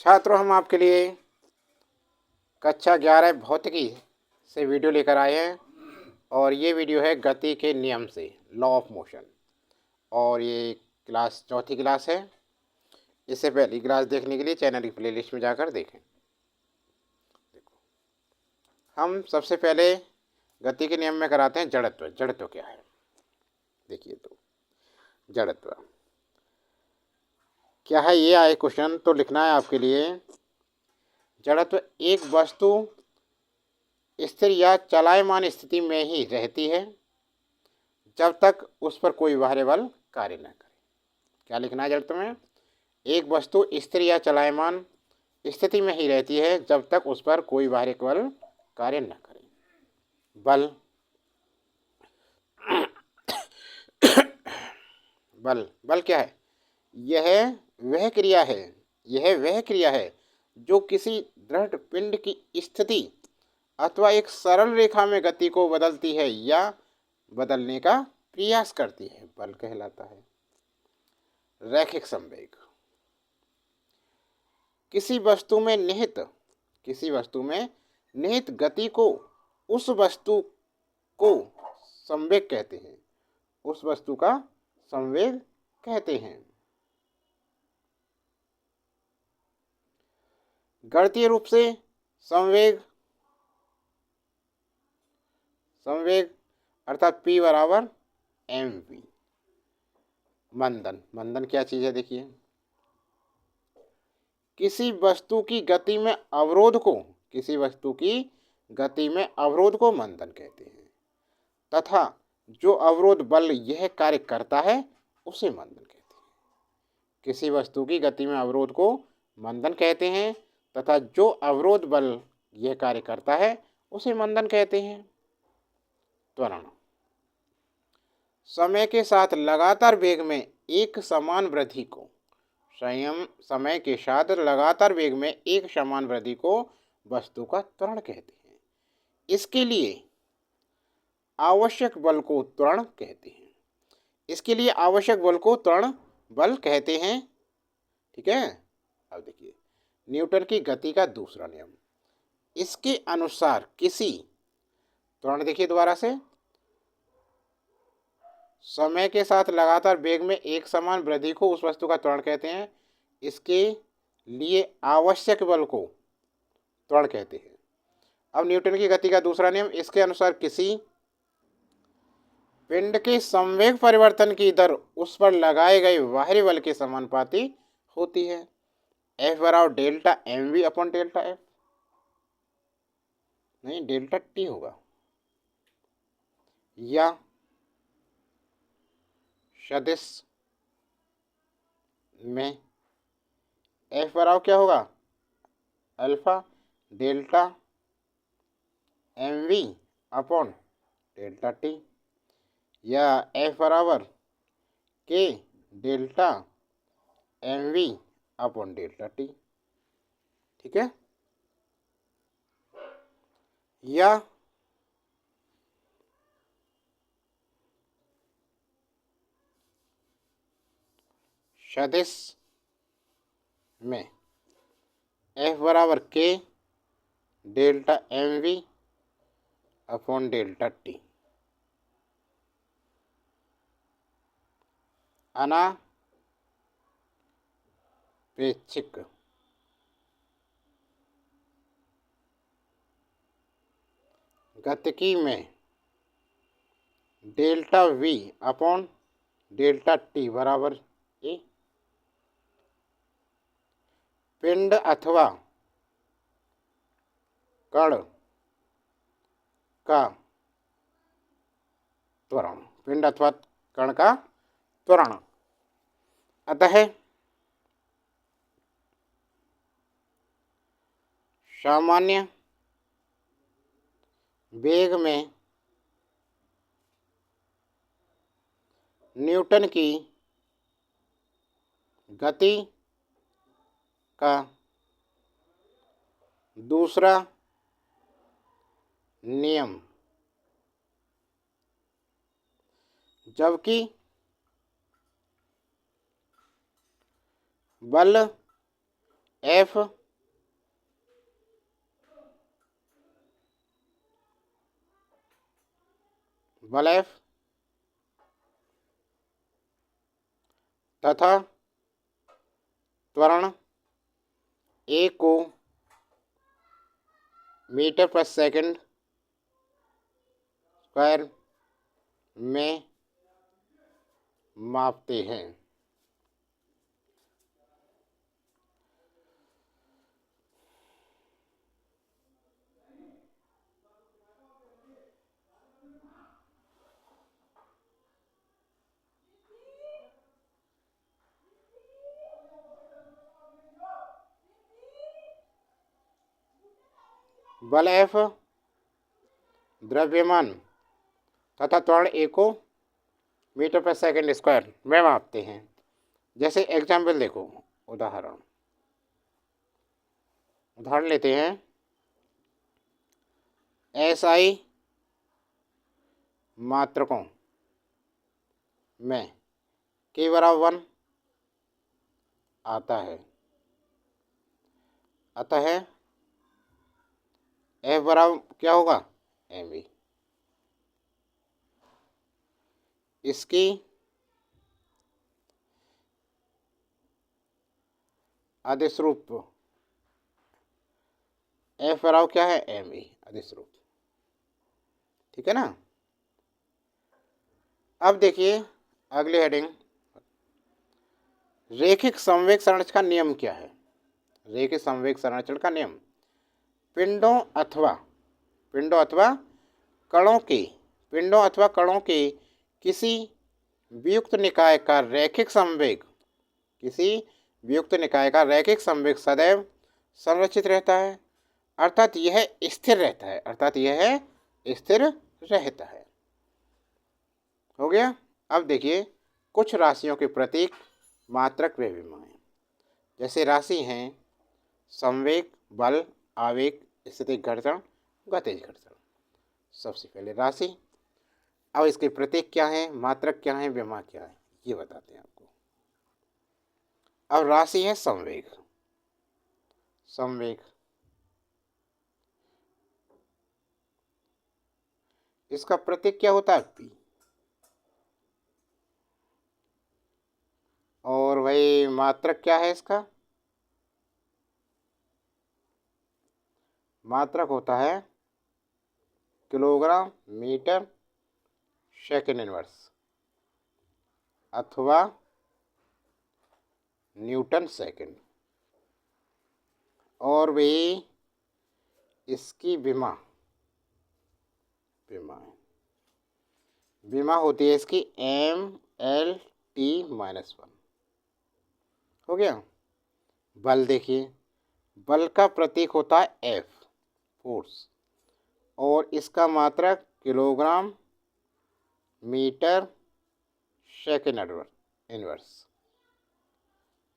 छात्रों, हम आपके लिए कक्षा 11 भौतिकी से वीडियो लेकर आए हैं और ये वीडियो है गति के नियम से, लॉ ऑफ मोशन। और ये क्लास चौथी क्लास है। इससे पहली क्लास देखने के लिए चैनल की प्लेलिस्ट में जाकर देखें। हम सबसे पहले गति के नियम में कराते हैं जड़त्व। जड़त्व क्या है? देखिए, तो जड़त्व क्या है, ये आए क्वेश्चन तो लिखना है आपके लिए। जड़त्व एक वस्तु स्थिर या चलायमान स्थिति में ही रहती है जब तक उस पर कोई बाहरी बल कार्य न करे। क्या लिखना है जड़त्व में? एक वस्तु स्थिर या चलायमान स्थिति में ही रहती है जब तक उस पर कोई बाहरी बल कार्य न करे। बल बल बल क्या है? यह वह क्रिया है जो किसी दृढ़ पिंड की स्थिति अथवा एक सरल रेखा में गति को बदलती है या बदलने का प्रयास करती है, बल कहलाता है। रैखिक संवेग किसी वस्तु में निहित गति को उस वस्तु को संवेग कहते हैं। उस वस्तु का संवेग कहते हैं। गणितीय रूप से संवेग अर्थात P बराबर mv। मंदन क्या चीज है? देखिए, किसी वस्तु की गति में अवरोध को मंदन कहते हैं तथा जो अवरोध बल यह कार्य करता है उसे मंदन कहते हैं। किसी वस्तु की गति में अवरोध को मंदन कहते हैं तथा जो अवरोध बल यह कार्य करता है उसे मंदन कहते हैं। त्वरण समय के साथ लगातार वेग में एक समान वृद्धि को वस्तु का त्वरण कहते हैं। इसके लिए आवश्यक बल को त्वरण बल कहते हैं। ठीक है। अब देखिए, न्यूटन की गति का दूसरा नियम, इसके अनुसार किसी त्वरण, देखिए दोबारा से, समय के साथ लगातार वेग में एक समान वृद्धि को उस वस्तु का त्वरण कहते हैं। इसके लिए आवश्यक बल को त्वरण कहते हैं। अब न्यूटन की गति का दूसरा नियम, इसके अनुसार किसी पिंड के संवेग परिवर्तन की दर उस पर लगाए गए बाहरी बल के समानुपाती होती है। F बराबर delta mv upon delta f, नहीं डेल्टा t होगा, या सदिश में F बराबर क्या होगा? Alpha delta mv upon delta t, या F बराबर k delta mv upon delta t। ठीक है। या सदिश में F बराबर k delta mv upon delta t। अनापेक्षिक गतिकी में delta v upon delta t बराबर a। पिंड अथवा कण का त्वरण, अतः सामान्य वेग में न्यूटन की गति का दूसरा नियम, जबकि बल एफ बल एफ तथा त्वरण ए को मीटर पर सेकंड स्क्वायर में मापते हैं। बल एफ द्रव्यमान तथा त्वरण ए को मीटर पर सेकंड स्क्वायर में मापते हैं। जैसे एग्जाम्पल देखो, उदाहरण लेते हैं। एसआई मात्रकों में के बराबर 1 आता है, अतः एफ बराबर क्या होगा, एम वी। इसकी आदेश रूप एफ बराबर क्या है, एम वी आदेश रूप। ठीक है ना। अब देखिए अगली हेडिंग, रैखिक संवेग संरक्षण का नियम क्या है। रैखिक संवेग संरक्षण का नियम पिंडों अथवा कणों के किसी वियुक्त निकाय का रैखिक संवेग सदैव संरक्षित रहता है, अर्थात यह स्थिर रहता है। हो गया। अब देखिए कुछ राशियों के प्रतीक, मात्रक व विमाएं। जैसे राशि हैं संवेग, बल, आवेग, स्थितिक घर्षण, गतिज घर्षण। सबसे पहले राशि। अब इसके प्रतीक क्या हैं, मात्रक क्या हैं, विमा क्या है, ये बताते हैं आपको। अब राशि है संवेग। इसका प्रतीक क्या होता है, पी। और भाई मात्रक क्या है इसका, मात्रक होता है किलोग्राम मीटर सेकंड इनवर्स अथवा न्यूटन सेकंड। और भी इसकी विमा होती है इसकी MLT-1। हो गया। बल देखिए, बल का प्रतीक होता है F, फोर्स, और इसका मात्रक किलोग्राम मीटर सेकंड इनवर्स।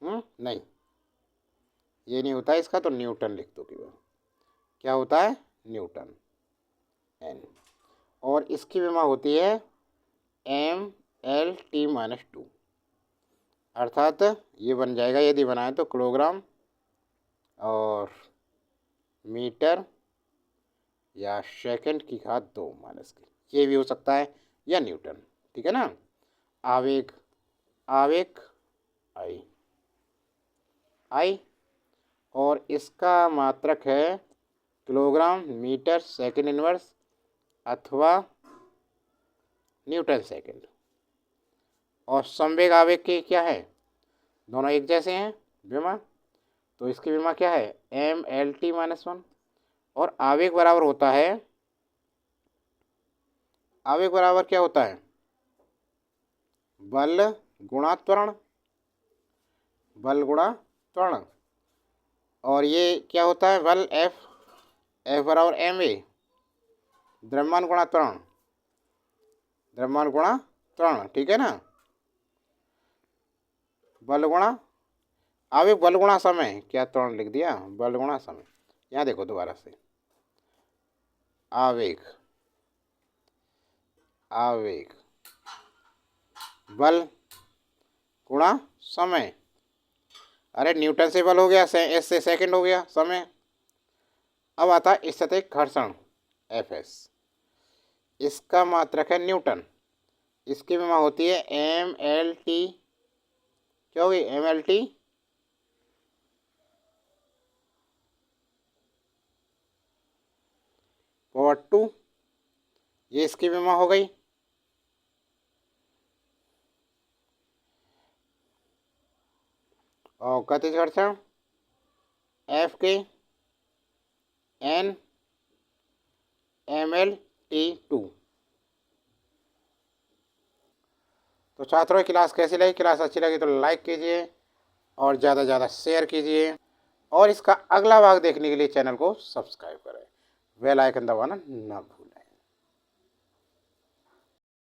नहीं, ये नहीं होता है इसका, तो न्यूटन लिख दो केवल। क्या होता है, न्यूटन, N। और इसकी विमा होती है MLT-2, अर्थात ये बन जाएगा, यदि बनाए तो किलोग्राम और मीटर या सेकंड की घात 2 माइनस की, ये भी हो सकता है, या न्यूटन। ठीक है ना। आवेग आई, और इसका मात्रक है किलोग्राम मीटर सेकंड इनवर्स अथवा न्यूटन सेकंड। और संवेग आवेग के क्या है, दोनों एक जैसे हैं विमा, तो इसकी विमा क्या है, MLT-1। और आवेग बराबर होता है, आवेग बराबर क्या होता है, बल गुणा त्वरण। और ये क्या होता है, बल F बराबर MA, द्रव्यमान गुणा त्वरण। ठीक है ना। बल गुणा आवेग, बल गुणा समय, क्या त्वरण लिख दिया, बल गुणा समय। यहाँ देखो दोबारा से, आवेग बल गुणा समय, अरे न्यूटन से बल हो गया, एस से सेकंड हो गया समय। अब आता है स्थैतिक घर्षण एफ एस, इसका मात्रक है न्यूटन। इसकी विमा होती है एम एल टी, क्या होगी एम एल टी पावर 2, ये इसकी विमा हो गई। और गतिज घर्षण एफ के एन एम एल टी 2। तो छात्रों, क्लास कैसी लगी? क्लास अच्छी लगी तो लाइक कीजिए और ज़्यादा से ज़्यादा शेयर कीजिए, और इसका अगला भाग देखने के लिए चैनल को सब्सक्राइब करें, बेल आइकन दबाना ना भूलें।